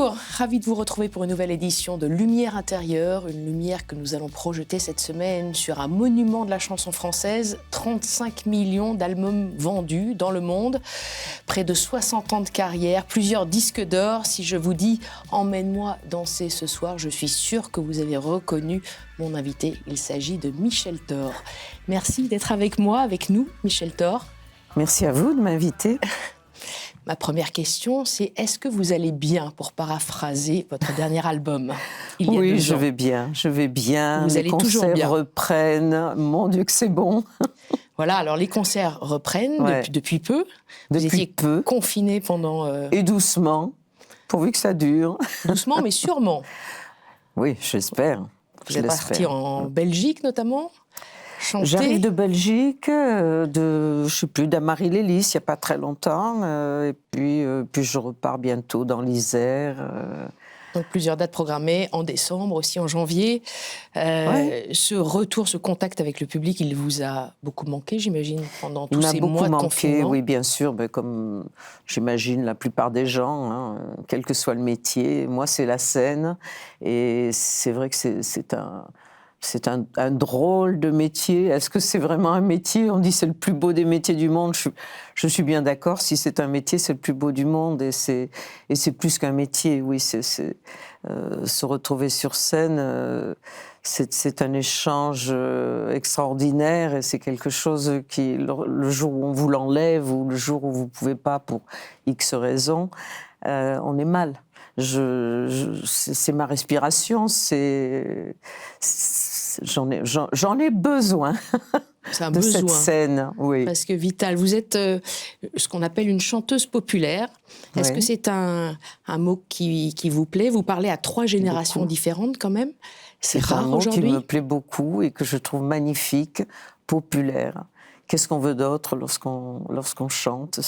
Bonjour, ravi de vous retrouver pour une nouvelle édition de Lumière intérieure, une lumière que nous allons projeter cette semaine sur un monument de la chanson française, 35 millions d'albums vendus dans le monde, près de 60 ans de carrière, plusieurs disques d'or. Si je vous dis « Emmène-moi danser ce soir », je suis sûre que vous avez reconnu mon invité. Il s'agit de Michel Thor. Merci d'être avec moi, avec nous, Michel Thor. Merci à vous de m'inviter. Ma première question, c'est est-ce que vous allez bien, pour paraphraser votre dernier album il y a 2 ans. Je vais bien, je vais bien. Vous allez toujours bien. Les concerts reprennent, mon Dieu que c'est bon. Voilà, alors les concerts reprennent depuis peu. Vous étiez confiné pendant... Et doucement, pourvu que ça dure. Doucement, mais sûrement. Oui, j'espère. Vous êtes parti en Belgique, notamment chanter. J'arrive de Belgique, je ne sais plus, d'Amarie-Lélis, il n'y a pas très longtemps. Et puis je repars bientôt dans l'Isère. Donc plusieurs dates programmées, en décembre, aussi en janvier. Ce retour, ce contact avec le public, il vous a beaucoup manqué, j'imagine, pendant tous ces mois de confinement. Oui, bien sûr, mais comme j'imagine la plupart des gens, hein, quel que soit le métier. Moi, c'est la scène. Et c'est vrai que c'est un drôle de métier. Est-ce que c'est vraiment un métier? On dit c'est le plus beau des métiers du monde. Je suis bien d'accord. Si c'est un métier, c'est le plus beau du monde. Et c'est plus qu'un métier. Oui, se retrouver sur scène, c'est un échange extraordinaire. Et c'est quelque chose qui, le jour où on vous l'enlève ou le jour où vous ne pouvez pas pour X raisons, on est mal. C'est ma respiration, j'en ai besoin de cette scène. Oui. Parce que Vital, vous êtes ce qu'on appelle une chanteuse populaire. Est-ce que c'est un mot qui vous plaît? Vous parlez à 3 générations différentes quand même. C'est rare aujourd'hui. C'est un mot qui me plaît beaucoup et que je trouve magnifique, populaire. Qu'est-ce qu'on veut d'autre lorsqu'on chante?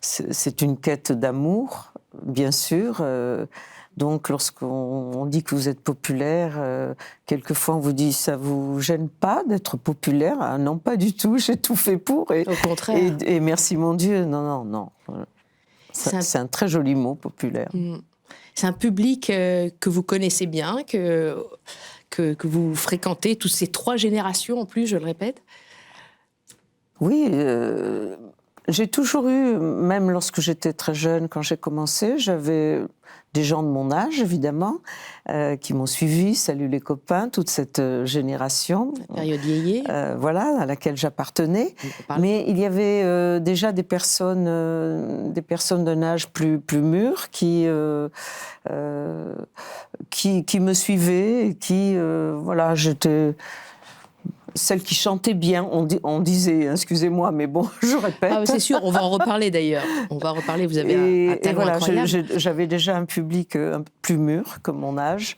C'est une quête d'amour, bien sûr. Donc, lorsqu'on dit que vous êtes populaire, quelquefois on vous dit « ça vous gêne pas d'être populaire ?» Ah non, pas du tout, j'ai tout fait pour. Au contraire. Et merci mon Dieu, non. C'est un très joli mot, populaire. C'est un public que vous connaissez bien, que vous fréquentez, toutes ces 3 générations en plus, je le répète. Oui, j'ai toujours eu, même lorsque j'étais très jeune, quand j'ai commencé, j'avais des gens de mon âge, évidemment, qui m'ont suivi, salut les copains, toute cette génération. La période yéyé. Voilà, à laquelle j'appartenais. Mais il y avait déjà des personnes d'un âge plus mûr qui me suivaient et qui, voilà, j'étais... Celle qui chantait bien, on disait, excusez-moi, mais bon, je répète. Ah, c'est sûr, on va en reparler d'ailleurs. On va en reparler, vous avez un talent incroyable. J'avais déjà un public plus mûr que mon âge,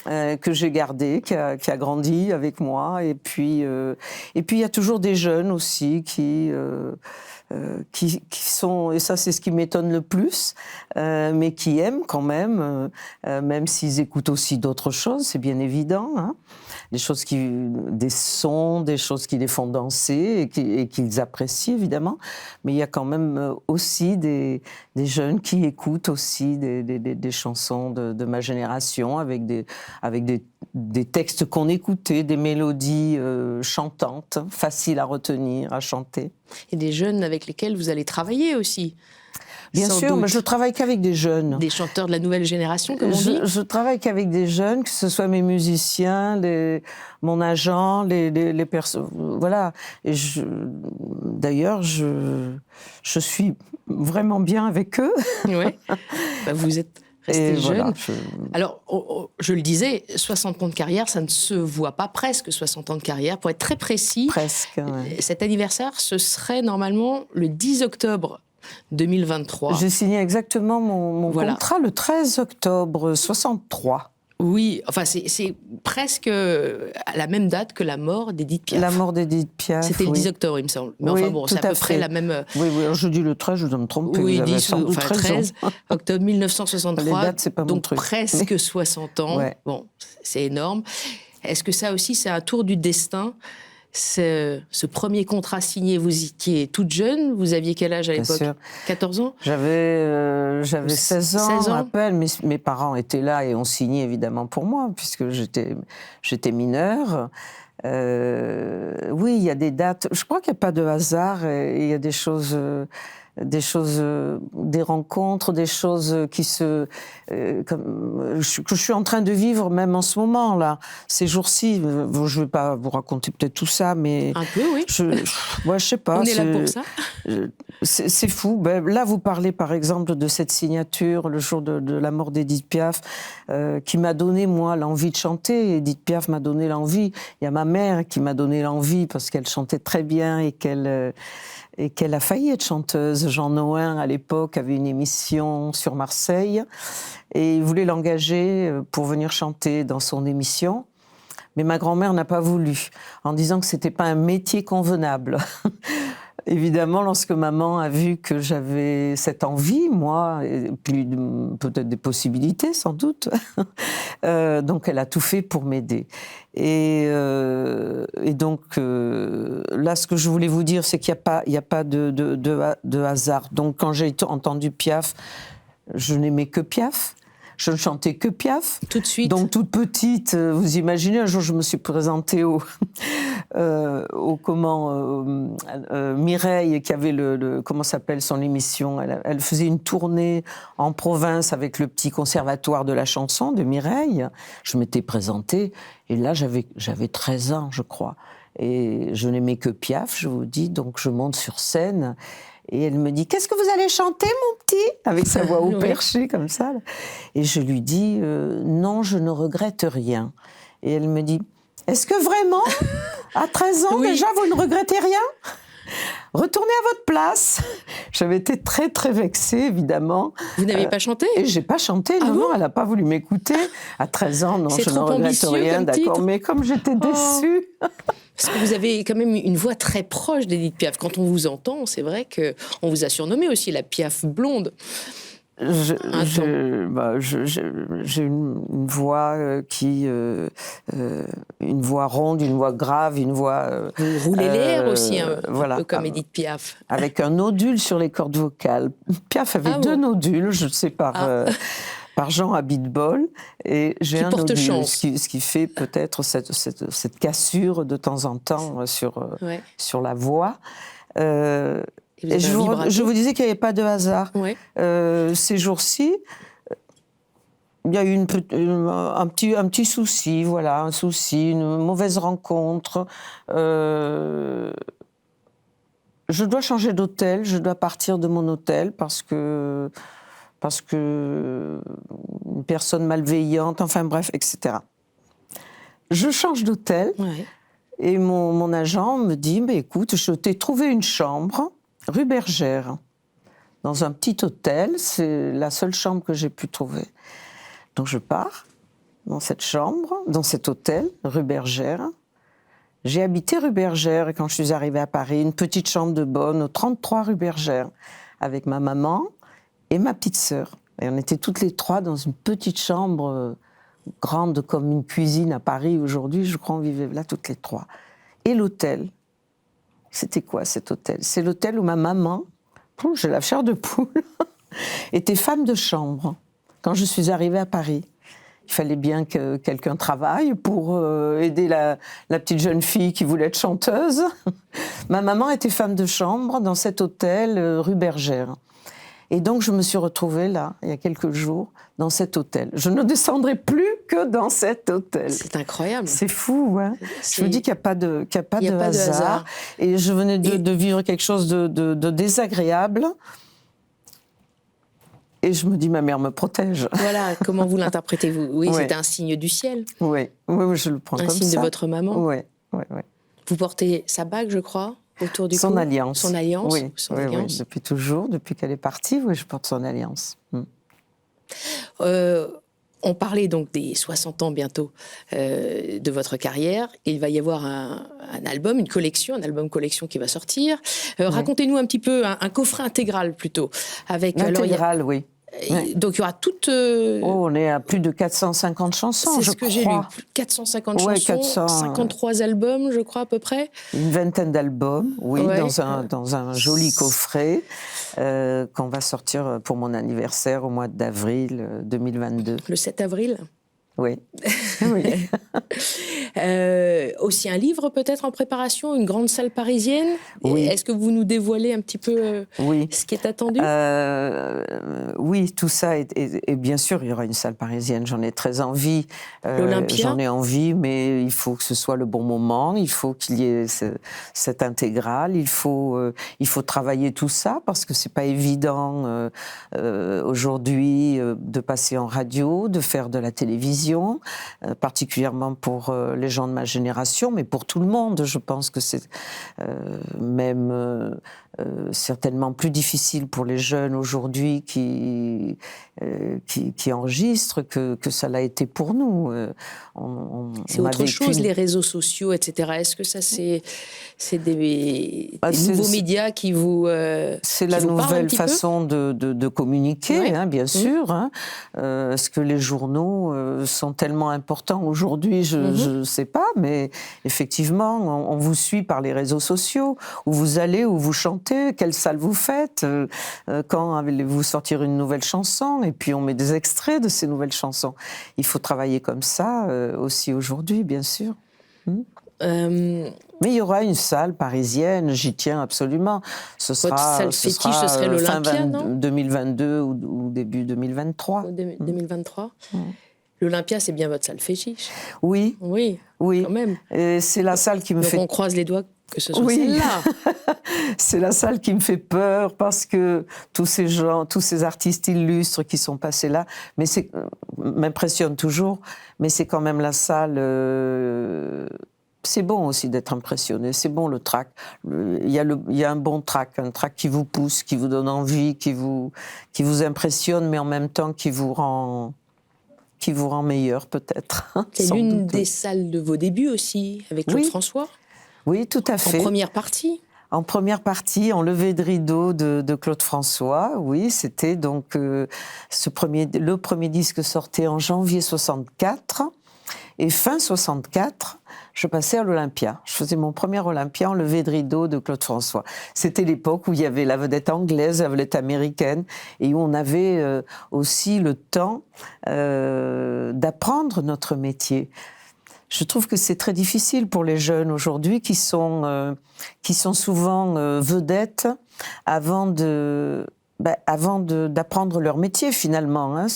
que j'ai gardé, qui a grandi avec moi. Et puis il y a toujours des jeunes aussi qui sont, et ça c'est ce qui m'étonne le plus, mais qui aiment quand même s'ils écoutent aussi d'autres choses, c'est bien évident, hein. Des sons, des choses qui les font danser et qu'ils apprécient évidemment, mais il y a quand même aussi des jeunes qui écoutent aussi des chansons de ma génération avec des textes qu'on écoutait, des mélodies chantantes, faciles à retenir, à chanter. Et des jeunes avec lesquels vous allez travailler aussi. Bien sûr, mais je travaille qu'avec des jeunes. Des chanteurs de la nouvelle génération, comme on dit. Je travaille qu'avec des jeunes, que ce soit mes musiciens, mon agent, les personnes. Voilà. Et d'ailleurs, je suis vraiment bien avec eux. Oui. Vous êtes resté jeune. Alors, je le disais, 60 ans de carrière, ça ne se voit pas, presque 60 ans de carrière. Pour être très précis, presque, ouais. Cet anniversaire, ce serait normalement le 10 octobre 2023. J'ai signé exactement mon contrat le 13 octobre 63. Oui, enfin c'est presque à la même date que la mort d'Édith Piaf. La mort d'Édith Piaf, c'était le 10 octobre, il me semble. Mais enfin bon, c'est à peu près la même... Oui, alors je dis le 13, je dois me tromper. Oui, 13 octobre 1963, les dates, c'est pas donc mon truc. Presque 60 ans. Ouais. Bon, c'est énorme. Est-ce que ça aussi, c'est un tour du destin ce premier contrat signé, vous étiez toute jeune, vous aviez quel âge à l'époque? 14 ans? J'avais 16 ans, 16 ans. à peine. Mes parents étaient là et ont signé évidemment pour moi, puisque j'étais mineure. Oui, il y a des dates. Je crois qu'il n'y a pas de hasard. Il y a des choses, des rencontres, des choses que je suis en train de vivre même en ce moment là, ces jours-ci. Je ne vais pas vous raconter peut-être tout ça, mais un peu, oui. Je sais pas. On est là pour ça. C'est fou. Ben, là, vous parlez par exemple de cette signature le jour de la mort d'Édith Piaf, qui m'a donné moi l'envie de chanter. Édith Piaf m'a donné l'envie. Il y a ma mère qui m'a donné l'envie parce qu'elle chantait très bien et qu'elle a failli être chanteuse. Jean Nohain, à l'époque, avait une émission sur Marseille et il voulait l'engager pour venir chanter dans son émission. Mais ma grand-mère n'a pas voulu, en disant que c'était pas un métier convenable. Évidemment, lorsque maman a vu que j'avais cette envie, moi, et puis peut-être des possibilités, sans doute, donc elle a tout fait pour m'aider. Et donc, là, ce que je voulais vous dire, c'est qu'il n'y a pas de hasard. Donc, quand j'ai entendu Piaf, je n'aimais que Piaf. Je ne chantais que Piaf. Tout de suite. Donc, toute petite, vous imaginez, un jour, je me suis présentée Mireille, qui avait comment s'appelle son émission. Elle faisait une tournée en province avec le petit conservatoire de la chanson de Mireille. Je m'étais présentée, et là, j'avais 13 ans, je crois. Et je n'aimais que Piaf, je vous dis, donc je monte sur scène. Et elle me dit « Qu'est-ce que vous allez chanter, mon petit ?» avec sa voix haut perchée, comme ça. Et je lui dis « Non, je ne regrette rien. » Et elle me dit « Est-ce que vraiment, à 13 ans déjà, vous ne regrettez rien ? Retournez à votre place. » J'avais été très, très vexée, évidemment. Vous n'aviez pas chanté ? Et je n'ai pas chanté, non, elle n'a pas voulu m'écouter. À 13 ans, non, je ne regrette rien, d'accord. Mais comme j'étais déçue... Parce que vous avez quand même une voix très proche d'Édith Piaf. Quand on vous entend, c'est vrai qu'on vous a surnommé aussi la Piaf blonde. J'ai une voix une voix ronde, une voix grave, une voix... Vous roulez l'air aussi, voilà, un peu comme Édith Piaf. Avec un nodule sur les cordes vocales. Piaf avait deux nodules, je ne sais par Jean Abitbol, et j'ai un nodule, ce qui fait peut-être cette cassure de temps en temps sur la voix. Et je vous disais qu'il n'y avait pas de hasard. Ouais. Ces jours-ci, il y a eu un petit souci, voilà, un souci, une mauvaise rencontre. Je dois changer d'hôtel, je dois partir de mon hôtel parce que une personne malveillante, enfin bref, etc. Je change d'hôtel et mon agent me dit « Écoute, je t'ai trouvé une chambre rue Bergère, dans un petit hôtel, c'est la seule chambre que j'ai pu trouver. » Donc je pars dans cette chambre, dans cet hôtel, rue Bergère. J'ai habité rue Bergère et quand je suis arrivée à Paris, une petite chambre de bonne au 33 rue Bergère, avec ma maman et ma petite sœur. Et on était toutes les trois dans une petite chambre grande comme une cuisine à Paris aujourd'hui. Je crois qu'on vivait là toutes les trois. Et l'hôtel, c'était quoi cet hôtel ? C'est l'hôtel où ma maman, j'ai la chair de poule, était femme de chambre quand je suis arrivée à Paris. Il fallait bien que quelqu'un travaille pour aider la petite jeune fille qui voulait être chanteuse. Ma maman était femme de chambre dans cet hôtel rue Bergère. Et donc, je me suis retrouvée là, il y a quelques jours, dans cet hôtel. Je ne descendrai plus que dans cet hôtel. C'est incroyable. C'est fou, hein. Je me dis qu'il n'y a pas de hasard. Et je venais de vivre quelque chose de désagréable. Et je me dis, ma mère me protège. Voilà, comment vous l'interprétez-vous ? Oui, c'était un signe du ciel. Oui, je le prends comme ça. Un signe de votre maman. Oui. Vous portez sa bague, je crois, autour du cou. Son alliance. Son alliance. Oui, depuis toujours, depuis qu'elle est partie, je porte son alliance. On parlait donc des 60 ans bientôt de votre carrière. Il va y avoir un album, une collection, un album-collection qui va sortir. Racontez-nous un petit peu, un coffret intégral plutôt. Avec, Intégral, oui. Ouais. Donc il y aura toutes... On est à plus de 450 chansons, c'est je ce que crois. j'ai lu. 450 Ouais, chansons, 400... 53 albums, je crois, à peu près. Une vingtaine d'albums, oui, Ouais. dans un joli coffret qu'on va sortir pour mon anniversaire au mois d'avril 2022. Le 7 avril. Oui. Oui. Aussi un livre peut-être en préparation, une grande salle parisienne. Oui. Est-ce que vous nous dévoilez un petit peu Oui. ce qui est attendu? Oui, tout ça. Et bien sûr, il y aura une salle parisienne. J'en ai très envie. L'Olympia? J'en ai envie, mais il faut que ce soit le bon moment. Il faut qu'il y ait cette intégrale. Il faut travailler tout ça parce que c'est pas évident aujourd'hui de passer en radio, de faire de la télévision. Particulièrement pour les gens de ma génération, mais pour tout le monde. Je pense que c'est même certainement plus difficile pour les jeunes aujourd'hui qui enregistrent que ça l'a été pour nous. C'est autre chose, les réseaux sociaux, etc. Est-ce que ça, c'est des nouveaux médias qui vous c'est la nouvelle façon de communiquer, ouais. Hein, bien sûr. Hein. Est-ce que les journaux sont tellement importants aujourd'hui? Je ne sais pas, mais effectivement, on vous suit par les réseaux sociaux, où vous allez, où vous chantez, quelle salle vous faites, quand allez-vous sortir une nouvelle chanson, et puis on met des extraits de ces nouvelles chansons. Il faut travailler comme ça aussi aujourd'hui, bien sûr. Mais il y aura une salle parisienne, j'y tiens absolument. Votre salle fétiche, ce serait l'Olympia, non ? 2022 ou début 2023. 2023. L'Olympia, c'est bien votre salle fétiche. Oui. Oui, oui. Quand même. Et c'est la salle qui me Donc fait... on croise les doigts que ce soit celle-là. C'est la salle qui me fait peur parce que tous ces gens, tous ces artistes illustres qui sont passés là, mais m'impressionne toujours, mais c'est quand même la salle... C'est bon aussi d'être impressionné, c'est bon le track. Il y a un bon track, un track qui vous pousse, qui vous donne envie, qui vous impressionne, mais en même temps qui vous rend meilleur peut-être. C'est l'une des salles de vos débuts aussi, avec Claude François. Oui, tout à fait. En première partie. En première partie, en levée de rideau de Claude François, oui, c'était donc le premier disque sortait en janvier 64. Et fin 64, je passais à l'Olympia. Je faisais mon premier Olympia en levée de rideau de Claude François. C'était l'époque où il y avait la vedette anglaise, la vedette américaine, et où on avait aussi le temps d'apprendre notre métier. Je trouve que c'est très difficile pour les jeunes aujourd'hui qui sont souvent vedettes avant d'apprendre leur métier, finalement. Hein.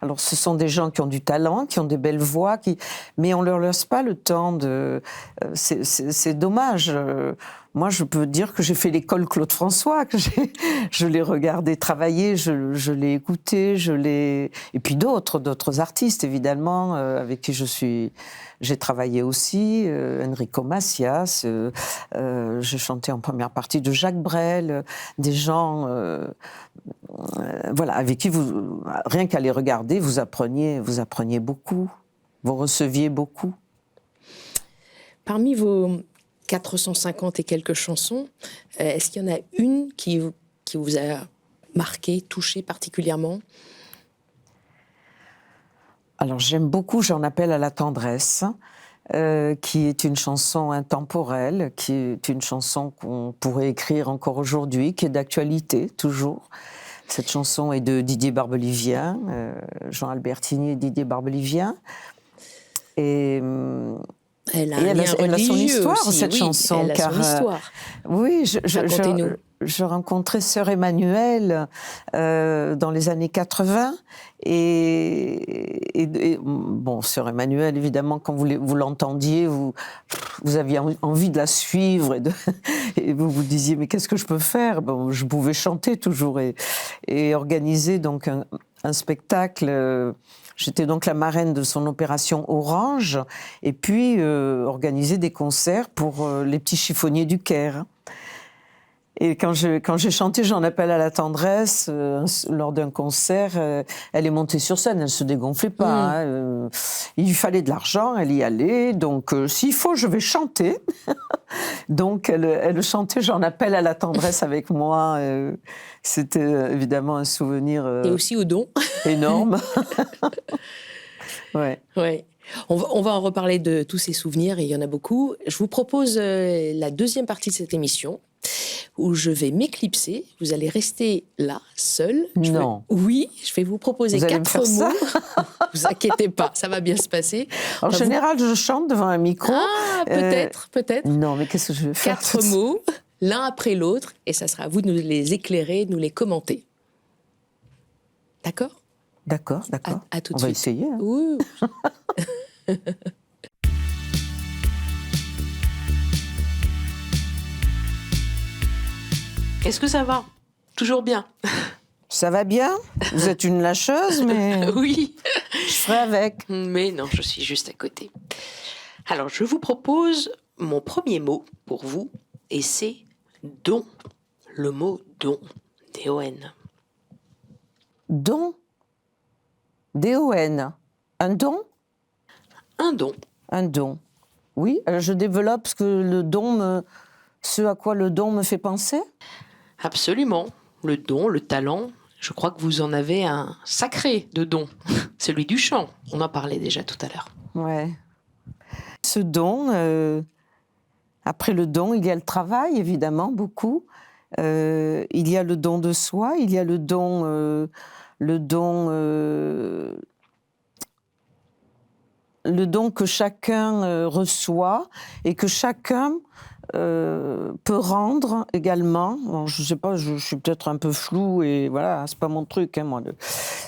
Alors, ce sont des gens qui ont du talent, qui ont des belles voix, mais on ne leur laisse pas le temps de... C'est dommage. Moi, je peux dire que j'ai fait l'école Claude François, que je l'ai regardé travailler, je l'ai écouté, et puis d'autres artistes, évidemment, avec qui j'ai travaillé aussi, Enrico Macias, j'ai chanté en première partie de Jacques Brel, des gens, voilà, avec qui rien qu'à les regarder, vous appreniez beaucoup, vous receviez beaucoup. Parmi vos 450 et quelques chansons, est-ce qu'il y en a une qui vous a marqué, touché particulièrement ? Alors j'aime beaucoup J'en appelle à la tendresse, qui est une chanson intemporelle, qui est une chanson qu'on pourrait écrire encore aujourd'hui, qui est d'actualité toujours. Cette chanson est de Didier Barbelivien, Jean Albertini et Didier Barbelivien. Et elle a son histoire, aussi, cette chanson. Elle a son histoire. Oui, je rencontrais Sœur Emmanuelle dans les années 80. Et bon, Sœur Emmanuelle, évidemment, quand vous l'entendiez, vous aviez envie de la suivre et vous vous disiez, mais qu'est-ce que je peux faire ? Bon, je pouvais chanter toujours et organiser donc un spectacle. J'étais donc la marraine de son opération Orange, et puis organiser des concerts pour les petits chiffonniers du Caire. Et quand j'ai chanté J'en appelle à la tendresse, lors d'un concert, elle est montée sur scène, elle ne se dégonflait pas. Il lui fallait de l'argent, elle y allait. Donc, s'il faut, je vais chanter. Donc, elle chantait J'en appelle à la tendresse avec moi. C'était évidemment un souvenir Et aussi au don. énorme. Ouais. Ouais. On va en reparler de tous ces souvenirs, et il y en a beaucoup. Je vous propose la deuxième partie de cette émission, où je vais m'éclipser. Vous allez rester là, seul. Non. Oui, je vais vous proposer Vous allez me 4 faire mots. Vous inquiétez pas, ça va bien se passer. En général, je chante devant un micro. Ah, peut-être. Non, mais qu'est-ce que je vais faire? 4 mots, l'un après l'autre, et ça sera à vous de nous les éclairer, de nous les commenter. D'accord? D'accord. À tout de On suite. va essayer. Hein. Ouh. Est-ce que ça va? Toujours bien? Ça va bien? Vous êtes une lâcheuse, mais Oui. je ferai avec. Mais non, je suis juste à côté. Alors, je vous propose mon premier mot pour vous, et c'est don. Le mot don. D-O-N. Don. D-O-N. Un don? Un don. Un don. Oui, alors je développe ce à quoi le don me fait penser. Absolument. Le don, le talent. Je crois que vous en avez un sacré de don. Celui du chant. On en parlait déjà tout à l'heure. Ouais. Ce don, après le don, il y a le travail, évidemment, beaucoup. Il y a le don de soi, il y a le don que chacun reçoit et que chacun peut rendre également. Bon, je sais pas, je suis peut-être un peu floue et voilà, c'est pas mon truc, hein, moi,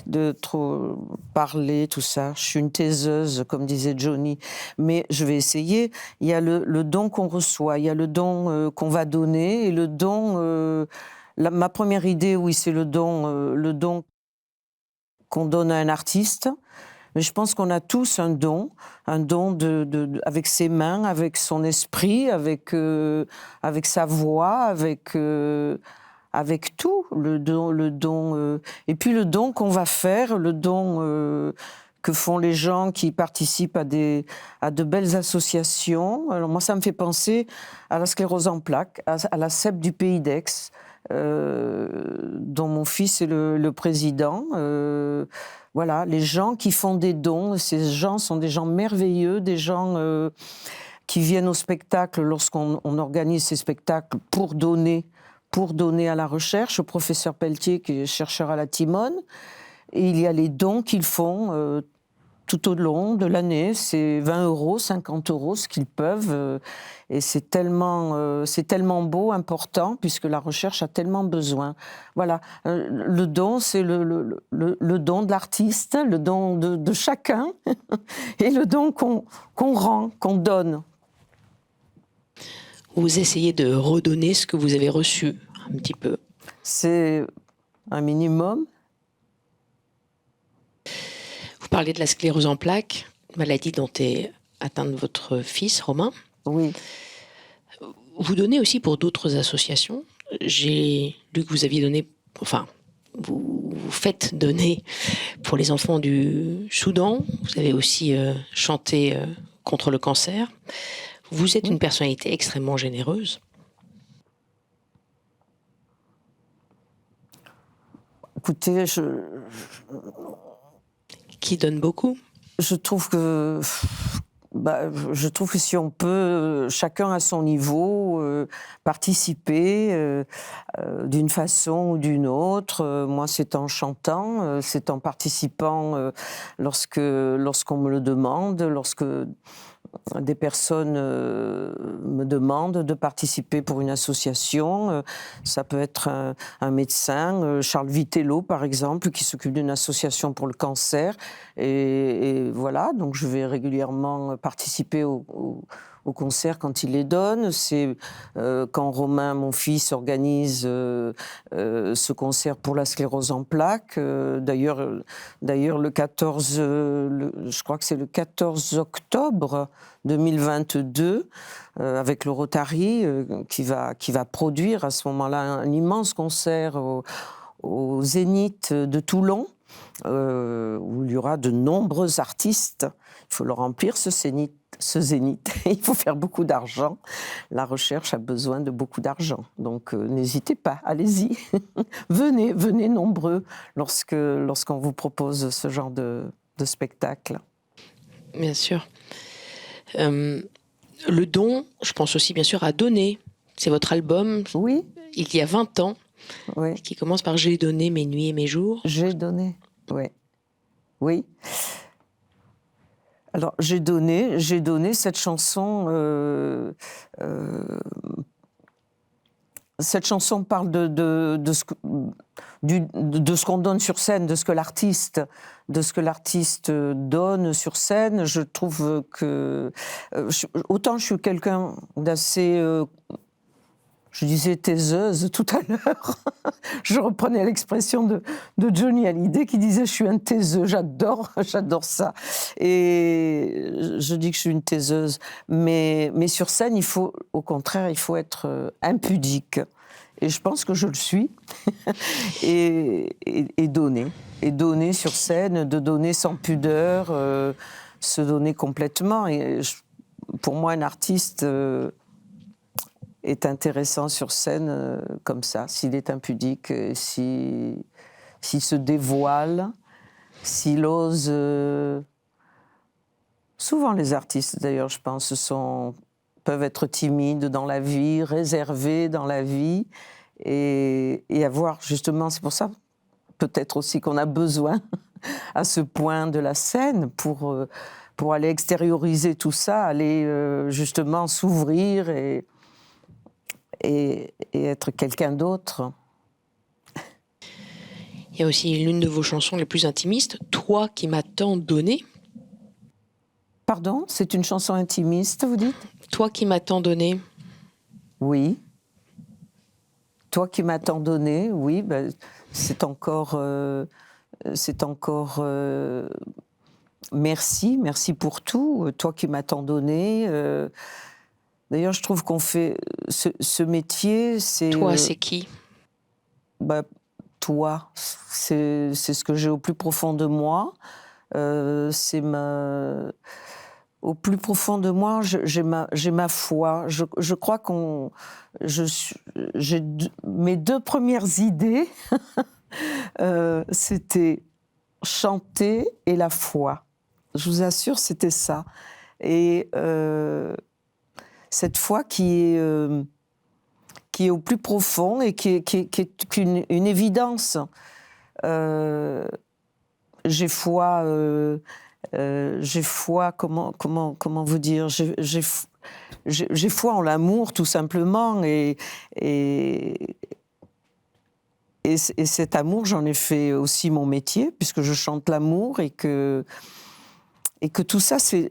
de trop parler, tout ça. Je suis une taiseuse, comme disait Johnny, mais je vais essayer. Il y a le don qu'on reçoit, il y a le don qu'on va donner, et le don. Ma première idée, oui, c'est le don qu'on donne à un artiste. Mais je pense qu'on a tous un don avec ses mains, avec son esprit, avec sa voix, avec tout, le don. Et puis le don qu'on va faire, le don que font les gens qui participent à de belles associations. Alors moi, ça me fait penser à la sclérose en plaques, à la CEP du Pays d'Aix, dont mon fils est le président. Voilà, les gens qui font des dons, ces gens sont des gens merveilleux, des gens qui viennent au spectacle lorsqu'on organise ces spectacles pour donner à la recherche. Le professeur Pelletier, qui est chercheur à la Timone, et il y a les dons qu'ils font tout au long de l'année. C'est 20 €, 50 €, ce qu'ils peuvent. Et c'est tellement beau, important, puisque la recherche a tellement besoin. Voilà. Le don, c'est le don de l'artiste, le don de chacun, et le don qu'on rend, qu'on donne. Vous essayez de redonner ce que vous avez reçu, un petit peu. C'est un minimum. Vous parlez de la sclérose en plaques, maladie dont est atteint votre fils, Romain. Oui. Vous donnez aussi pour d'autres associations. J'ai lu que vous aviez donné, vous faites donner pour les enfants du Soudan. Vous avez aussi chanté contre le cancer. Vous êtes une personnalité extrêmement généreuse. Écoutez, Qui donne beaucoup. Je trouve que si on peut, chacun à son niveau, participer d'une façon ou d'une autre. Moi, c'est en chantant, c'est en participant lorsqu'on me le demande, lorsque des personnes me demandent de participer pour une association. Ça peut être un médecin, Charles Vitello par exemple, qui s'occupe d'une association pour le cancer. Et voilà, donc je vais régulièrement participer aux quand il les donne. C'est quand Romain, mon fils, organise ce concert pour la sclérose en plaques. D'ailleurs, le 14, je crois que c'est le 14 octobre 2022, avec le Rotary, qui va produire à ce moment-là un immense concert au Zénith de Toulon, où il y aura de nombreux artistes. Il faut le remplir, ce zénith. Il faut faire beaucoup d'argent. La recherche a besoin de beaucoup d'argent. Donc n'hésitez pas, allez-y. venez nombreux lorsqu'on vous propose ce genre de spectacle. Bien sûr. Le don, je pense aussi bien sûr à donner. C'est votre album, oui. Il y a 20 ans, oui. Qui commence par « J'ai donné mes nuits et mes jours ». J'ai donné, oui. Oui. Alors, j'ai donné cette chanson. Cette chanson parle de ce qu'on donne sur scène, de ce que l'artiste donne sur scène. Je trouve que autant je suis quelqu'un d'assez, je disais taiseuse tout à l'heure. Je reprenais l'expression de Johnny Hallyday qui disait « je suis un taiseux ». J'adore ça. Et je dis que je suis une taiseuse. Mais sur scène, au contraire, il faut être impudique. Et je pense que je le suis. et donner. Et donner sur scène, de donner sans pudeur, se donner complètement. Et pour moi, un artiste est intéressant sur scène comme ça, s'il est impudique, s'il se dévoile, s'il ose. Souvent les artistes, d'ailleurs, je pense, peuvent être timides dans la vie, réservés dans la vie, et avoir justement, c'est pour ça peut-être aussi qu'on a besoin à ce point de la scène pour aller extérioriser tout ça, aller justement s'ouvrir et être quelqu'un d'autre. Il y a aussi l'une de vos chansons les plus intimistes, « Toi qui m'as tant donné ». Pardon, c'est une chanson intimiste, vous dites ? Toi qui m'as tant donné. Oui. Toi qui m'as tant donné, oui, ben, c'est encore merci pour tout. Toi qui m'as tant donné. D'ailleurs, je trouve qu'on fait ce métier, c'est... Toi, c'est qui ? Bah, toi, c'est ce que j'ai au plus profond de moi. Au plus profond de moi, j'ai ma foi. Je crois mes deux premières idées, c'était chanter et la foi. Je vous assure, c'était ça. Et cette foi qui est au plus profond et qui est une évidence. J'ai foi, comment vous dire, j'ai foi en l'amour tout simplement et cet amour, j'en ai fait aussi mon métier puisque je chante l'amour et que tout ça c'est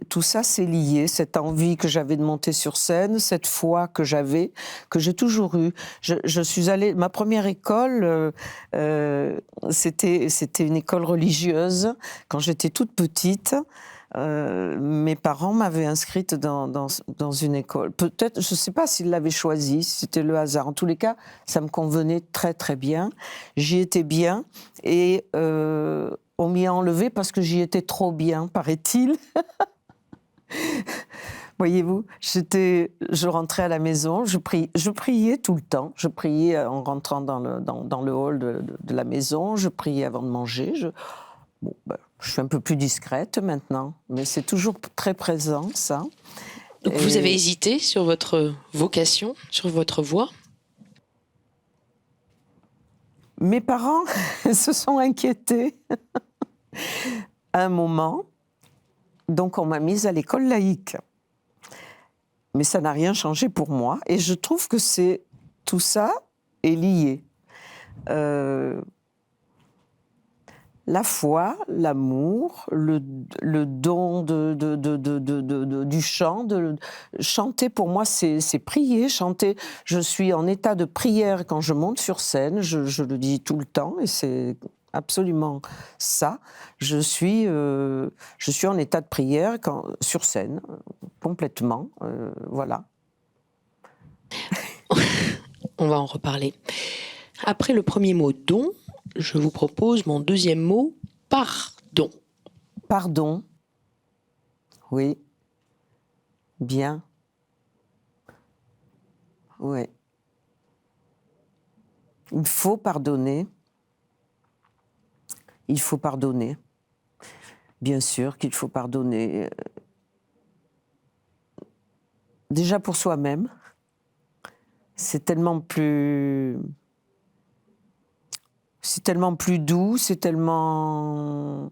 lié, cette envie que j'avais de monter sur scène, cette foi que j'ai toujours eue. Je suis allée, ma première école, c'était une école religieuse quand j'étais toute petite. Mes parents m'avaient inscrite dans une école. Peut-être, je ne sais pas s'ils l'avaient choisi, si c'était le hasard. En tous les cas, ça me convenait très très bien. J'y étais bien et on m'y a enlevé parce que j'y étais trop bien, paraît-il. Voyez-vous, je rentrais à la maison, je priais tout le temps. Je priais en rentrant dans le hall de la maison, je priais avant de manger. Je suis un peu plus discrète maintenant, mais c'est toujours très présent, ça. Donc vous avez hésité sur votre vocation, sur votre voie ? Mes parents se sont inquiétés à un moment, donc on m'a mise à l'école laïque. Mais ça n'a rien changé pour moi, et je trouve que tout ça est lié. la foi, l'amour, le don du chant. Chanter, pour moi, c'est prier. Chanter, je suis en état de prière quand je monte sur scène, je le dis tout le temps, et c'est absolument ça. Je suis en état de prière sur scène, complètement, voilà. On va en reparler. Après le premier mot « don », je vous propose mon deuxième mot, « pardon ». Pardon. Oui. Bien. Oui. Il faut pardonner. Il faut pardonner. Bien sûr qu'il faut pardonner. Déjà pour soi-même. C'est tellement plus doux, c'est tellement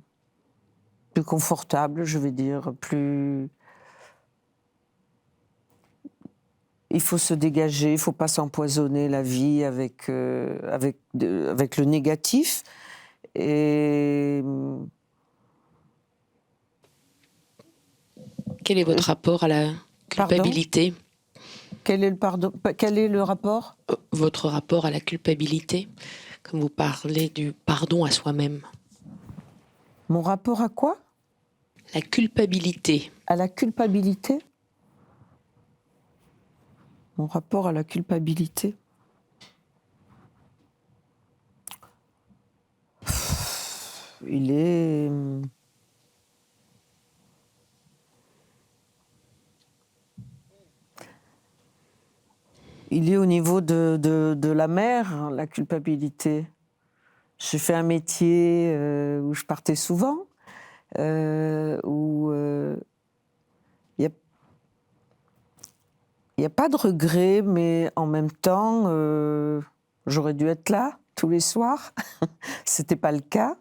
plus confortable, je vais dire, plus... Il faut se dégager, il ne faut pas s'empoisonner la vie avec le négatif. Et... Quel est votre rapport à la culpabilité ? Quel est le rapport ? Votre rapport à la culpabilité, comme vous parlez du pardon à soi-même. Mon rapport à quoi ? La culpabilité. À la culpabilité ? Mon rapport à la culpabilité ? Il est... Il est au niveau de la mer, la culpabilité. J'ai fait un métier où je partais souvent, où il n'y a pas de regret, mais en même temps, j'aurais dû être là tous les soirs. C'était pas le cas.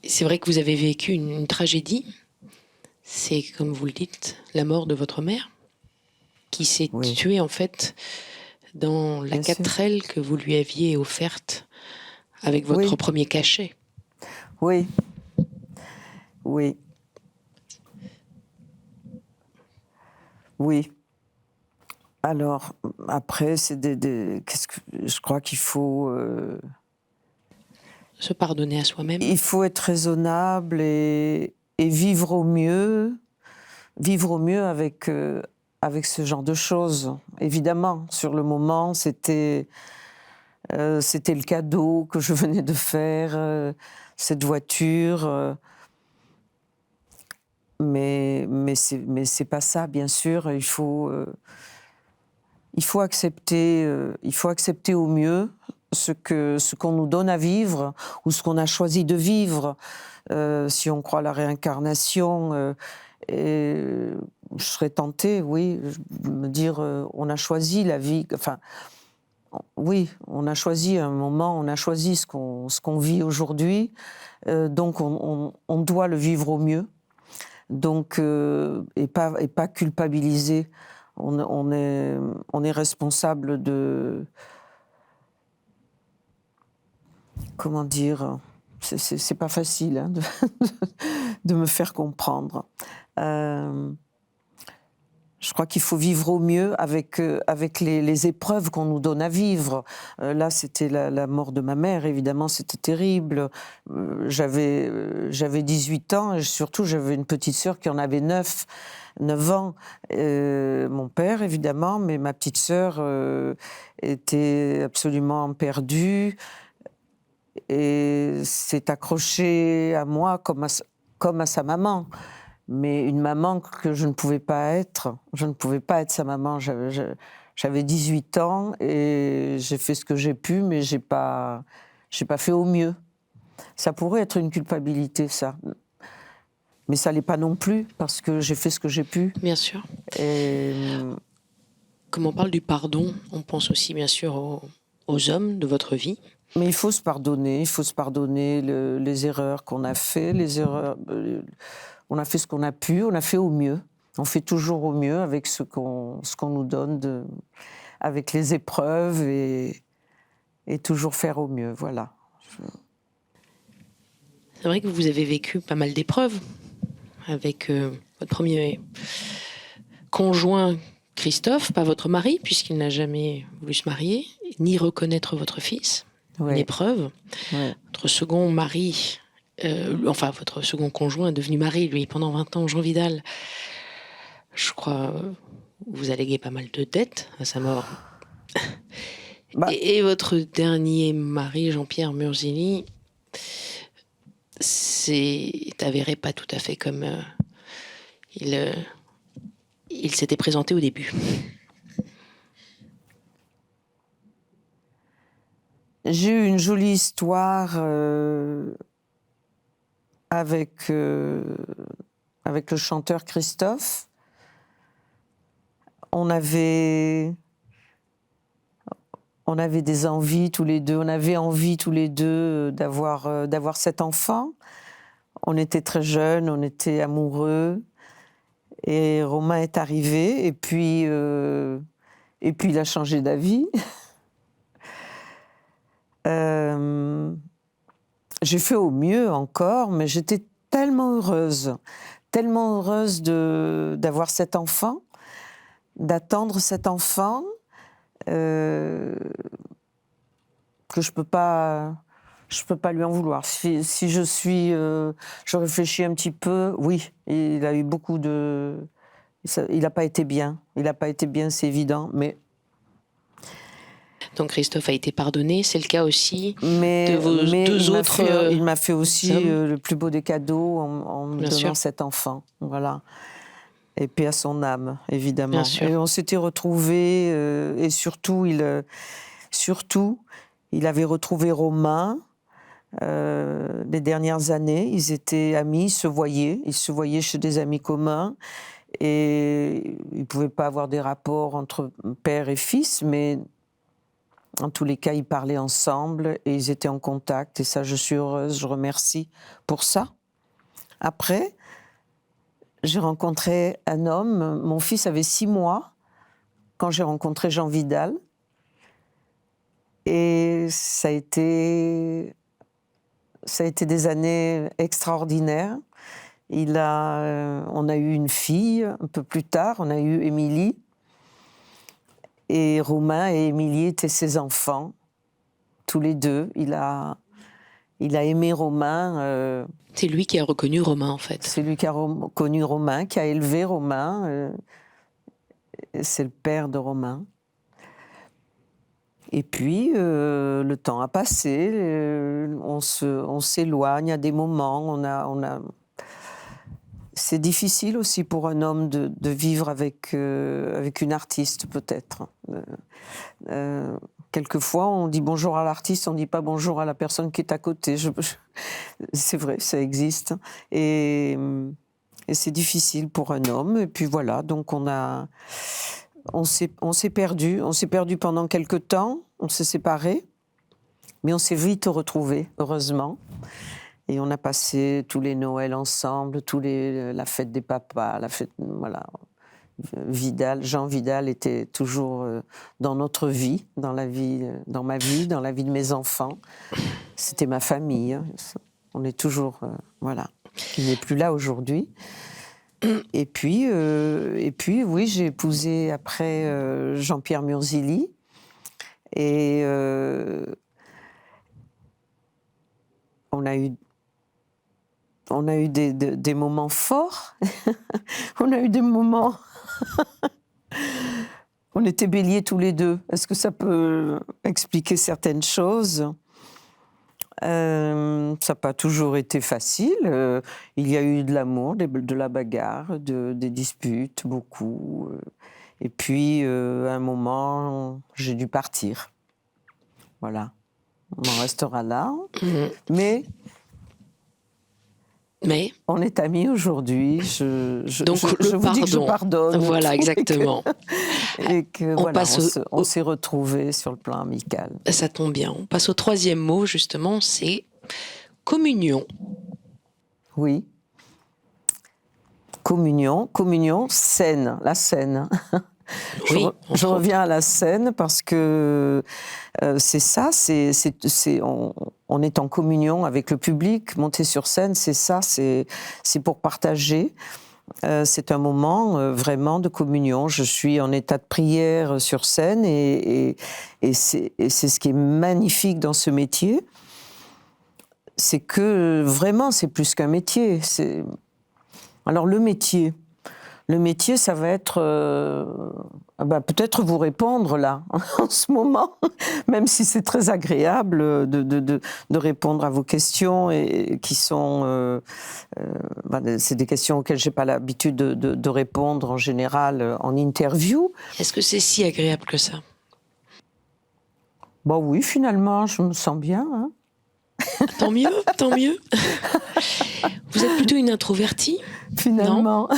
C'est vrai que vous avez vécu une tragédie. C'est, comme vous le dites, la mort de votre mère, qui s'est tuée en fait dans la 4L que vous lui aviez offerte avec votre premier cachet. Oui. Oui. Oui. Alors, après, c'est je crois qu'il faut... se pardonner à soi-même. Il faut être raisonnable et vivre au mieux avec ce genre de choses. Évidemment, sur le moment, c'était le cadeau que je venais de faire, cette voiture. Mais c'est pas ça, bien sûr. Il faut accepter au mieux ce qu'on nous donne à vivre ou ce qu'on a choisi de vivre. Si on croit à la réincarnation, je serais tentée, oui, de me dire on a choisi la vie. Enfin, oui, on a choisi un moment, on a choisi ce qu'on vit aujourd'hui, donc on doit le vivre au mieux. Donc, et pas culpabiliser. On est responsable de... Comment dire ? C'est pas facile hein, de me faire comprendre. Je crois qu'il faut vivre au mieux avec les épreuves qu'on nous donne à vivre. Là, c'était la mort de ma mère, évidemment, c'était terrible. J'avais 18 ans et surtout, j'avais une petite sœur qui en avait 9 ans. Mon père, évidemment, mais ma petite sœur était absolument perdue et s'est accrochée à moi comme à sa maman. Mais une maman que je ne pouvais pas être. Je ne pouvais pas être sa maman. J'avais 18 ans et j'ai fait ce que j'ai pu, mais j'ai pas fait au mieux. Ça pourrait être une culpabilité, ça. Mais ça l'est pas non plus, parce que j'ai fait ce que j'ai pu. Bien sûr. Et... Comme on parle du pardon, on pense aussi, bien sûr, aux hommes de votre vie. Mais il faut se pardonner les erreurs qu'on a fait, on a fait ce qu'on a pu, on a fait au mieux. On fait toujours au mieux avec ce qu'on nous donne, avec les épreuves. Et et toujours faire au mieux, voilà. C'est vrai que vous avez vécu pas mal d'épreuves avec votre premier conjoint Christophe, pas votre mari, puisqu'il n'a jamais voulu se marier, ni reconnaître votre fils. Une épreuve. Votre second mari, votre second conjoint est devenu mari, lui, pendant 20 ans, Jean Vidal. Je crois vous alléguez pas mal de dettes à sa mort. Et votre dernier mari, Jean-Pierre Murzini, c'est avéré pas tout à fait comme il s'était présenté au début. J'ai eu une jolie histoire avec le chanteur Christophe. On avait des envies tous les deux, on avait envie tous les deux d'avoir cet enfant. On était très jeunes, on était amoureux. Et Romain est arrivé, et puis il a changé d'avis. J'ai fait au mieux encore, mais j'étais tellement heureuse d'avoir cet enfant, d'attendre cet enfant, que je peux pas lui en vouloir. Si je réfléchis un petit peu, oui, il a eu il n'a pas été bien. Il n'a pas été bien, c'est évident, mais... Donc Christophe a été pardonné, c'est le cas aussi de vos deux autres... il m'a fait aussi le plus beau des cadeaux en me donnant cet enfant, voilà. Et paix à son âme, évidemment. Et on s'était retrouvés, et surtout, il avait retrouvé Romain les dernières années. Ils étaient amis, ils se voyaient chez des amis communs. Et ils ne pouvaient pas avoir des rapports entre père et fils, mais en tous les cas, ils parlaient ensemble et ils étaient en contact. Et ça, je suis heureuse, je remercie pour ça. Après, j'ai rencontré un homme. Mon fils avait 6 mois quand j'ai rencontré Jean Vidal. Et ça a été des années extraordinaires. On a eu une fille un peu plus tard, on a eu Émilie. Et Romain et Émilie étaient ses enfants, tous les deux. Il a aimé Romain. C'est lui qui a reconnu Romain, en fait. C'est lui qui a reconnu Romain, qui a élevé Romain. C'est le père de Romain. Et puis, le temps a passé, on s'éloigne à des moments, c'est difficile aussi pour un homme de vivre avec une artiste, peut-être. Quelquefois, on dit bonjour à l'artiste, on ne dit pas bonjour à la personne qui est à côté. C'est vrai, ça existe. Et c'est difficile pour un homme. Et puis voilà, donc on s'est perdu. On s'est perdu pendant quelque temps, on s'est séparés, mais on s'est vite retrouvés, heureusement. Et on a passé tous les Noëls ensemble, la fête des papas, voilà. Jean Vidal était toujours dans notre vie, dans ma vie, dans la vie de mes enfants. C'était ma famille. On est toujours, voilà. Il n'est plus là aujourd'hui. Et puis, oui, j'ai épousé après Jean-Pierre Murzili. Et on a eu des moments forts. On a eu des moments... On était béliers tous les deux. Est-ce que ça peut expliquer certaines choses ? Ça n'a pas toujours été facile. Il y a eu de l'amour, de la bagarre, des disputes, beaucoup. Et puis, à un moment, j'ai dû partir. Voilà. On en restera là. Mais on est amis aujourd'hui. Donc je vous dis que je pardonne. Voilà, exactement. Et que on s'est retrouvés sur le plan amical. Ça tombe bien. On passe au troisième mot, justement, c'est communion. Oui. Communion, scène, la scène. Oui, je reviens à la scène parce que c'est ça, on est en communion avec le public. Monter sur scène, c'est ça, c'est pour partager. C'est un moment vraiment de communion. Je suis en état de prière sur scène et c'est ce qui est magnifique dans ce métier. C'est que vraiment, c'est plus qu'un métier. Alors le métier, ça va être peut-être vous répondre là, en ce moment, même si c'est très agréable de répondre à vos questions et qui sont, c'est des questions auxquelles j'ai pas l'habitude de répondre en général en interview. Est-ce que c'est si agréable que ça? Bon oui, finalement, je me sens bien. Hein. Tant mieux, tant mieux. Vous êtes plutôt une introvertie? Finalement.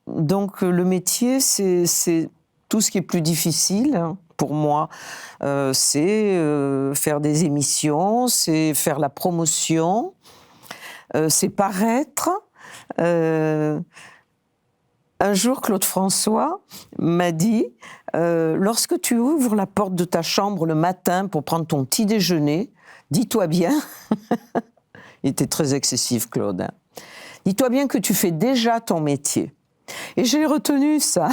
Donc le métier, c'est tout ce qui est plus difficile pour moi. C'est faire des émissions, c'est faire la promotion, c'est paraître. Un jour, Claude François m'a dit lorsque tu ouvres la porte de ta chambre le matin pour prendre ton petit déjeuner, dis-toi bien, il était très excessif, Claude, hein. Dis-toi bien que tu fais déjà ton métier. Et j'ai retenu ça.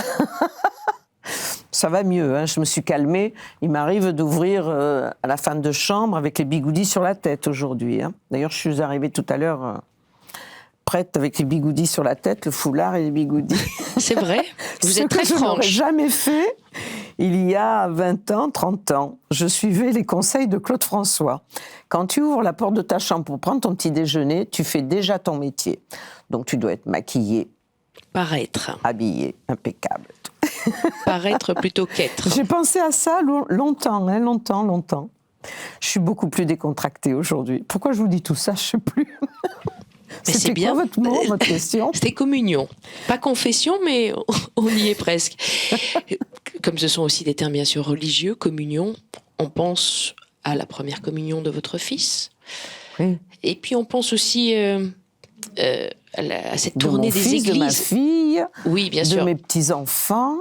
Ça va mieux, hein, je me suis calmée. Il m'arrive d'ouvrir à la fin de chambre avec les bigoudis sur la tête aujourd'hui. Hein. D'ailleurs, je suis arrivée tout à l'heure prête avec les bigoudis sur la tête, le foulard et les bigoudis. C'est vrai, vous êtes très franche. Ce que je n'aurais jamais fait il y a 20 ans, 30 ans. Je suivais les conseils de Claude François. Quand tu ouvres la porte de ta chambre pour prendre ton petit déjeuner, tu fais déjà ton métier. Donc tu dois être maquillée. Paraître. Habillée, impeccable. Paraître plutôt qu'être. J'ai pensé à ça longtemps. Je suis beaucoup plus décontractée aujourd'hui. Pourquoi je vous dis tout ça, je ne sais plus. C'est bien. Quoi votre mot, votre question? C'était communion. Pas confession, mais on y est presque. Comme ce sont aussi des termes bien sûr religieux, communion, on pense à la première communion de votre fils. Oui. Et puis on pense aussi à cette tournée des églises. De ma fille, oui, bien sûr. De mes petits-enfants.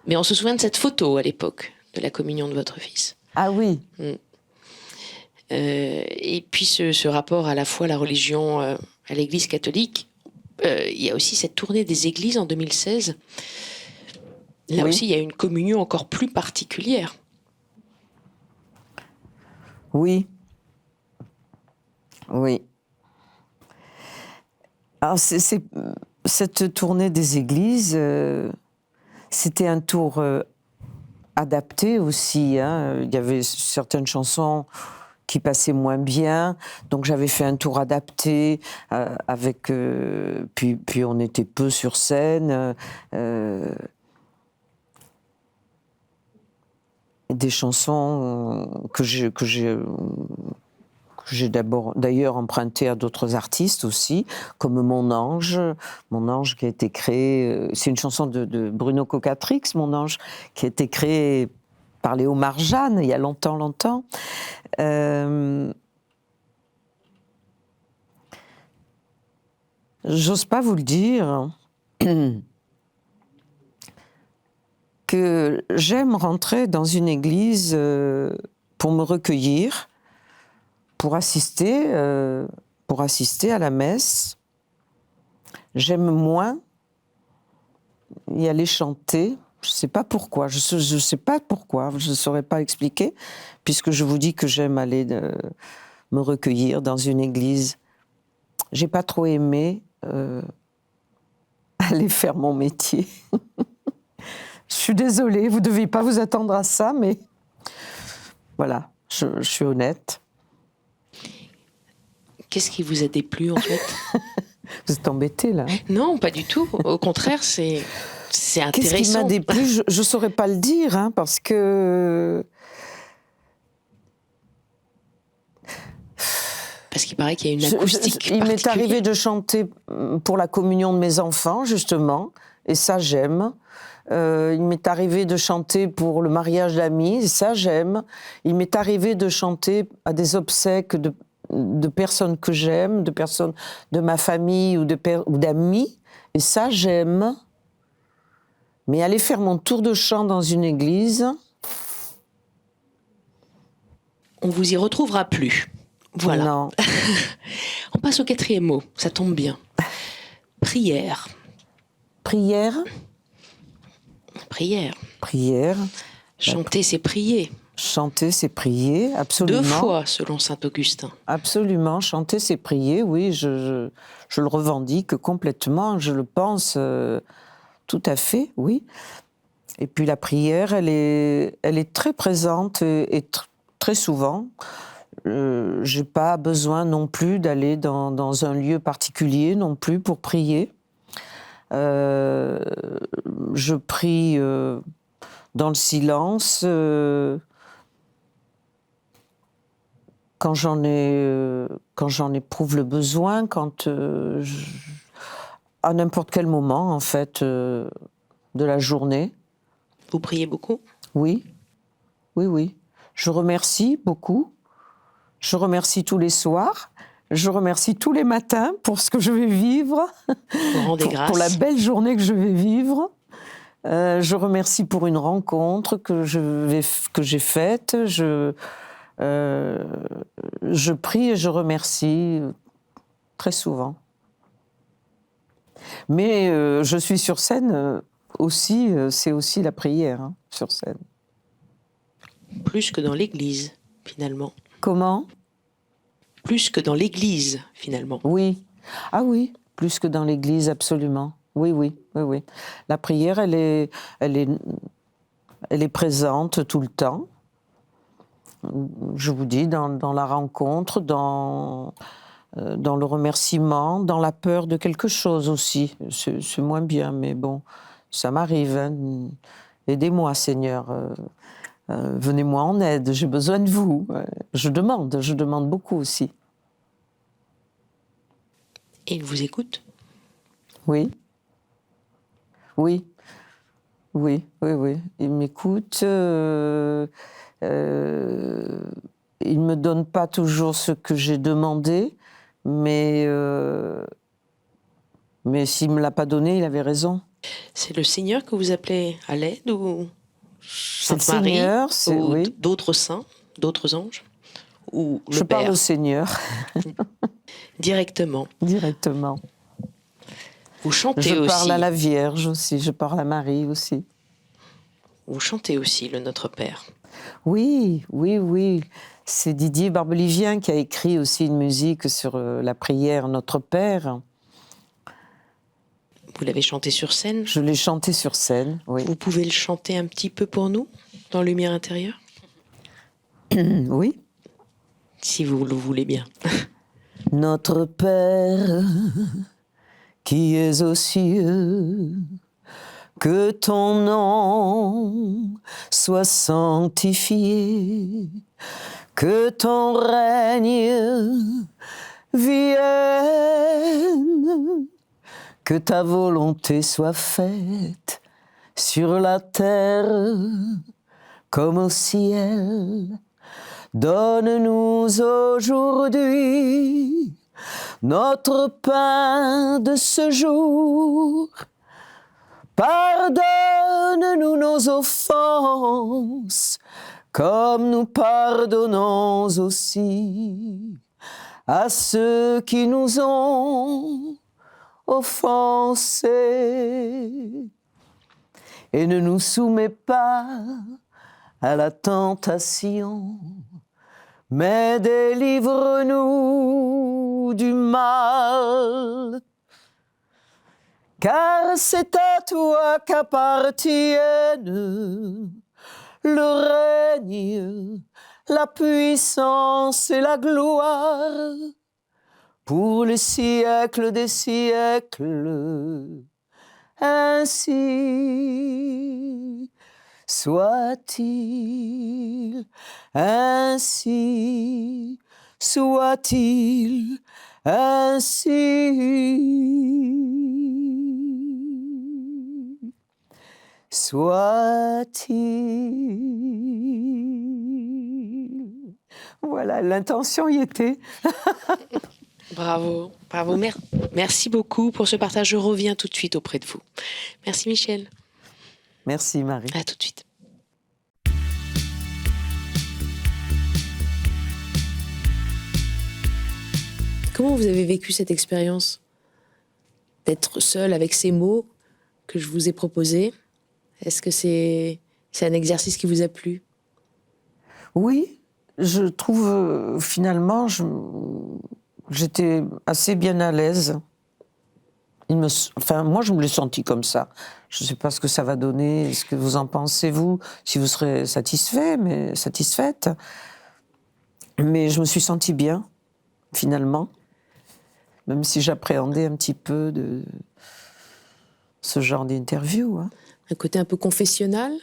Mais on se souvient de cette photo à l'époque, de la communion de votre fils. Ah oui. Et puis ce rapport à la foi, la religion, à l'Église catholique, il y a aussi cette tournée des églises en 2016. Là aussi, il y a une communion encore plus particulière. Oui. Oui. Alors, cette tournée des églises, c'était un tour adapté aussi. Hein. Il y avait certaines chansons qui passaient moins bien, donc j'avais fait un tour adapté avec. Puis on était peu sur scène. Des chansons que j'ai d'ailleurs emprunté à d'autres artistes aussi, comme Mon Ange qui a été créé, c'est une chanson de Bruno Cocatrix, Mon Ange, qui a été créée par Léo Marjane il y a longtemps. J'ose pas vous le dire, que j'aime rentrer dans une église pour me recueillir, pour assister à la messe. J'aime moins y aller chanter. Je ne sais pas pourquoi. Je sais pas pourquoi. Je ne saurais pas expliquer, puisque je vous dis que j'aime aller me recueillir dans une église. J'ai pas trop aimé aller faire mon métier. Je suis désolée, vous ne deviez pas vous attendre à ça, mais voilà, je suis honnête. Qu'est-ce qui vous a déplu, en fait? Vous êtes embêtée, là? Non, pas du tout. Au contraire, c'est intéressant. Qu'est-ce qui m'a déplu? Je ne saurais pas le dire, hein, parce que... Parce qu'il paraît qu'il y a une acoustique Il m'est arrivé de chanter pour la communion de mes enfants, justement, et ça, j'aime. Il m'est arrivé de chanter pour le mariage d'amis, et ça, j'aime. Il m'est arrivé de chanter à des obsèques de personnes que j'aime, de personnes de ma famille ou d'amis, et ça j'aime. Mais aller faire mon tour de chant dans une église... On vous y retrouvera plus. Voilà. Non. On passe au 4e mot, ça tombe bien. Prière. Prière. Prière. Prière. Chanter, c'est prier. Chanter, c'est prier, absolument. 2 fois, selon saint Augustin. Absolument, chanter, c'est prier, oui, je le revendique complètement, je le pense tout à fait, oui. Et puis la prière, elle est très présente et très souvent. J'ai pas besoin non plus d'aller dans un lieu particulier non plus pour prier. Je prie dans le silence quand j'en éprouve le besoin, à n'importe quel moment en fait de la journée. Vous priez beaucoup ? Oui, oui, oui. Je remercie beaucoup. Je remercie tous les soirs. Je remercie tous les matins pour ce que je vais vivre, Vous rendez grâce. pour la belle journée que je vais vivre. Je remercie pour une rencontre que j'ai faite. Je prie et je remercie très souvent. Mais je suis sur scène aussi, c'est aussi la prière, hein, sur scène. Plus que dans l'église, finalement. Comment ? Plus que dans l'église, finalement. Oui. Ah oui, plus que dans l'église, absolument. Oui, oui, oui, oui. La prière, elle est présente tout le temps. Je vous dis, dans la rencontre, dans le remerciement, dans la peur de quelque chose aussi. C'est moins bien, mais bon, ça m'arrive. Hein. Aidez-moi, Seigneur. Venez-moi en aide, j'ai besoin de vous. Je demande beaucoup aussi. Et il vous écoute ? Oui. Oui. Oui, oui, oui. Il m'écoute. Il me donne pas toujours ce que j'ai demandé, mais s'il me l'a pas donné, il avait raison. C'est le Seigneur que vous appelez à l'aide ou C'est Sainte le Marie Seigneur, ou oui. d'autres saints, d'autres anges ou le Je Père parle au Seigneur directement. directement. Vous chantez Je aussi. parle à la Vierge aussi, je parle à Marie aussi. Vous chantez aussi le Notre Père. Oui, oui, oui. C'est Didier Barbelivien qui a écrit aussi une musique sur la prière Notre Père. Vous l'avez chanté sur scène ? Je l'ai chanté sur scène, oui. Vous pouvez le chanter un petit peu pour nous, dans Lumière intérieure ? Oui. Si vous le voulez bien. Notre Père, qui es aux cieux, que ton nom soit sanctifié, que ton règne vienne, que ta volonté soit faite sur la terre comme au ciel. Donne-nous aujourd'hui notre pain de ce jour. Pardonne-nous nos offenses, comme nous pardonnons aussi à ceux qui nous ont offensés. Et ne nous soumets pas à la tentation, mais délivre-nous du mal. Car c'est à toi qu'appartiennent le règne, la puissance et la gloire pour les siècles des siècles. Ainsi soit-il, ainsi soit-il, ainsi soit-il. Voilà, l'intention y était. Bravo, bravo. Merci beaucoup pour ce partage. Je reviens tout de suite auprès de vous. Merci Michel. Merci Marie. À tout de suite. Comment vous avez vécu cette expérience d'être seul avec ces mots que je vous ai proposés? Est-ce que c'est un exercice qui vous a plu? Oui, je trouve finalement, j'étais assez bien à l'aise. Moi, je me l'ai senti comme ça. Je ne sais pas ce que ça va donner, ce que vous en pensez, vous, si vous serez satisfaite. Mais je me suis sentie bien, finalement, même si j'appréhendais un petit peu de ce genre d'interview. Hein. Un côté un peu confessionnal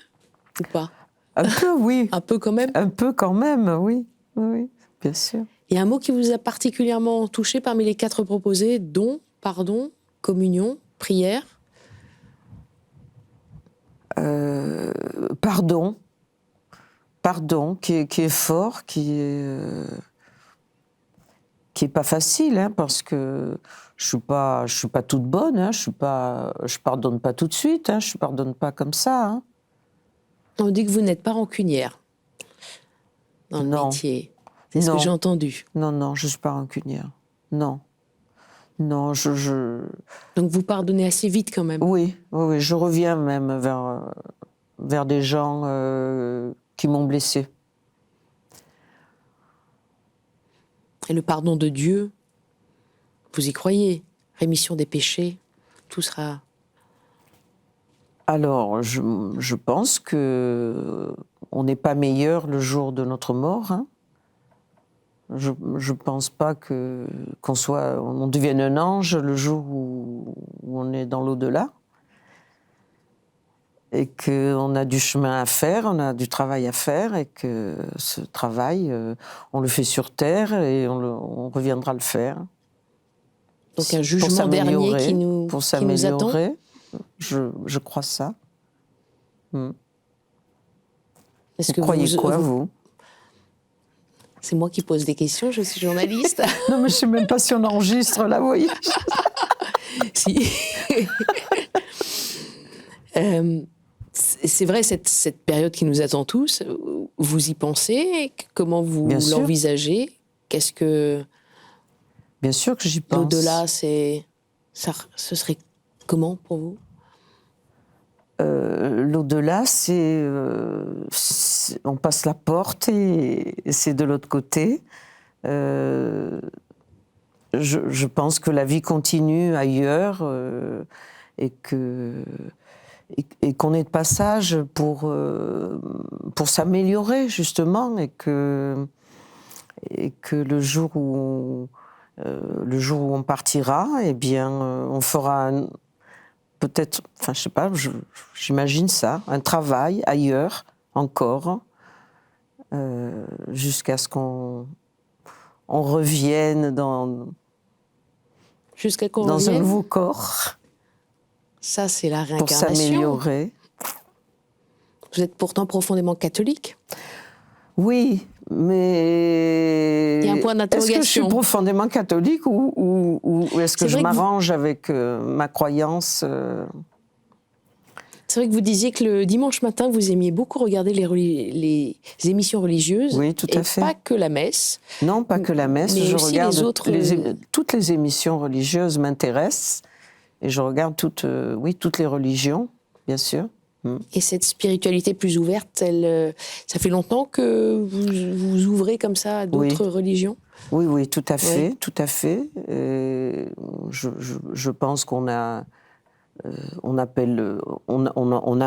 ou pas? Un peu, oui. Un peu quand même? Un peu quand même, oui. Oui, bien sûr. Il y a un mot qui vous a particulièrement touché parmi les 4 proposés, don, pardon, communion, prière? Pardon. Pardon, qui est fort, qui est pas facile, hein, parce que je suis pas toute bonne, hein, je pardonne pas tout de suite, hein, je pardonne pas comme ça. Hein. On dit que vous n'êtes pas rancunière dans le métier. C'est ce que j'ai entendu. Non, je suis pas rancunière. Non, Donc vous pardonnez assez vite quand même. Oui, je reviens même vers des gens qui m'ont blessée. Et le pardon de Dieu, vous y croyez? Rémission des péchés, tout sera... Alors, je pense que on n'est pas meilleur le jour de notre mort. Hein. Je pense pas on devienne un ange le jour où on est dans l'au-delà. Et qu'on a du chemin à faire, on a du travail à faire, et que ce travail, on le fait sur Terre et on reviendra le faire. Donc un jugement dernier qui nous attend. Je crois ça. Est-ce que vous croyez quoi, vous? C'est moi qui pose des questions, je suis journaliste. Non, mais je ne sais même pas si on enregistre, là, vous voyez. Si. C'est vrai, cette période qui nous attend tous, vous y pensez? Comment vous l'envisagez? Qu'est-ce que... Bien sûr que j'y pense. L'au-delà, ce serait comment pour vous? L'au-delà, on passe la porte et c'est de l'autre côté. Je pense que la vie continue ailleurs et qu'on est de passage pour s'améliorer, justement, et que le jour où on partira, eh bien, on fera peut-être, enfin, je sais pas, j'imagine ça, un travail ailleurs, encore, jusqu'à ce qu'on revienne dans un nouveau corps. Ça, c'est la réincarnation. Pour s'améliorer. Vous êtes pourtant profondément catholique. Oui, mais... Il y a un point d'interrogation. Est-ce que je suis profondément catholique ou est-ce que je m'arrange avec ma croyance C'est vrai que vous disiez que le dimanche matin, vous aimiez beaucoup regarder les émissions religieuses. Oui, tout à fait. Pas que la messe. Non, pas que la messe. Mais je aussi regarde les autres... toutes les émissions religieuses m'intéressent. Et je regarde toutes les religions, bien sûr. Et cette spiritualité plus ouverte, ça fait longtemps que vous ouvrez comme ça à d'autres religions? Oui, tout à fait, tout à fait. Je pense qu'on a, on a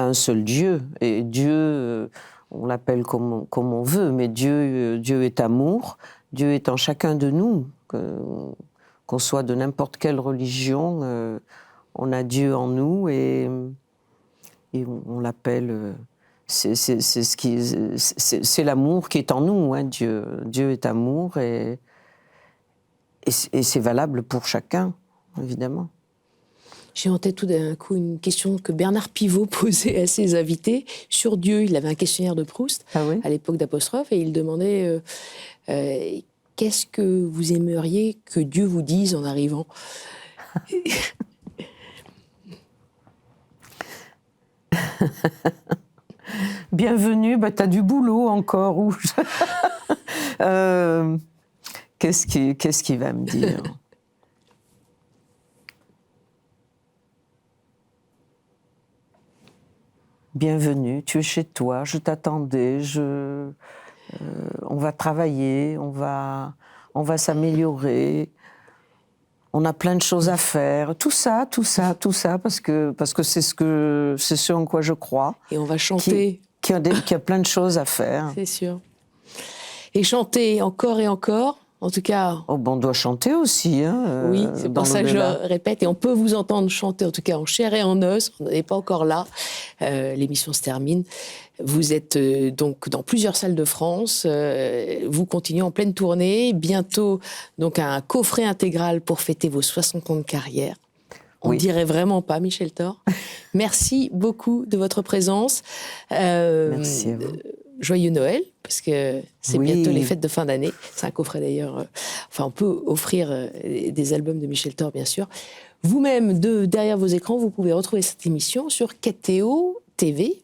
un seul Dieu, et Dieu, on l'appelle comme on veut, mais Dieu est amour. Dieu est en chacun de nous, qu'on soit de n'importe quelle religion, on a Dieu en nous et on l'appelle. C'est l'amour qui est en nous. Hein, Dieu est amour et c'est valable pour chacun, évidemment. J'ai en tête tout d'un coup une question que Bernard Pivot posait à ses invités sur Dieu. Il avait un questionnaire de Proust à l'époque d'Apostrophe et il demandait Qu'est-ce que vous aimeriez que Dieu vous dise en arrivant? Bienvenue, t'as du boulot encore. Qu'est-ce qu'il va me dire? Bienvenue, tu es chez toi, je t'attendais, on va travailler, on va s'améliorer, on a plein de choses à faire, tout ça, parce que c'est ce en quoi je crois. Et on va chanter. Qu'il y a plein de choses à faire. C'est sûr. Et chanter encore et encore, en tout cas... Oh, on doit chanter aussi. Oui, c'est pour ça que je répète. Et on peut vous entendre chanter, en tout cas en chair et en os. On n'est pas encore là. L'émission se termine. Vous êtes donc dans plusieurs salles de France. Vous continuez en pleine tournée. Bientôt, donc, un coffret intégral pour fêter vos 60 ans de carrière. On ne dirait vraiment pas, Michel Thor. Merci beaucoup de votre présence. Merci à vous. Joyeux Noël, parce que c'est bientôt les fêtes de fin d'année. C'est un coffret d'ailleurs. On peut offrir des albums de Michel Thor, bien sûr. Vous-même, derrière vos écrans, vous pouvez retrouver cette émission sur keteo.tv.com.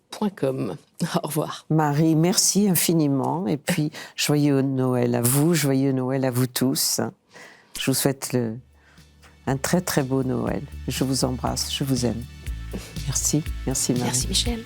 Au revoir. Marie, merci infiniment. Et puis, joyeux Noël à vous, joyeux Noël à vous tous. Je vous souhaite un très très beau Noël. Je vous embrasse, je vous aime. Merci, merci Marie. Merci Michel.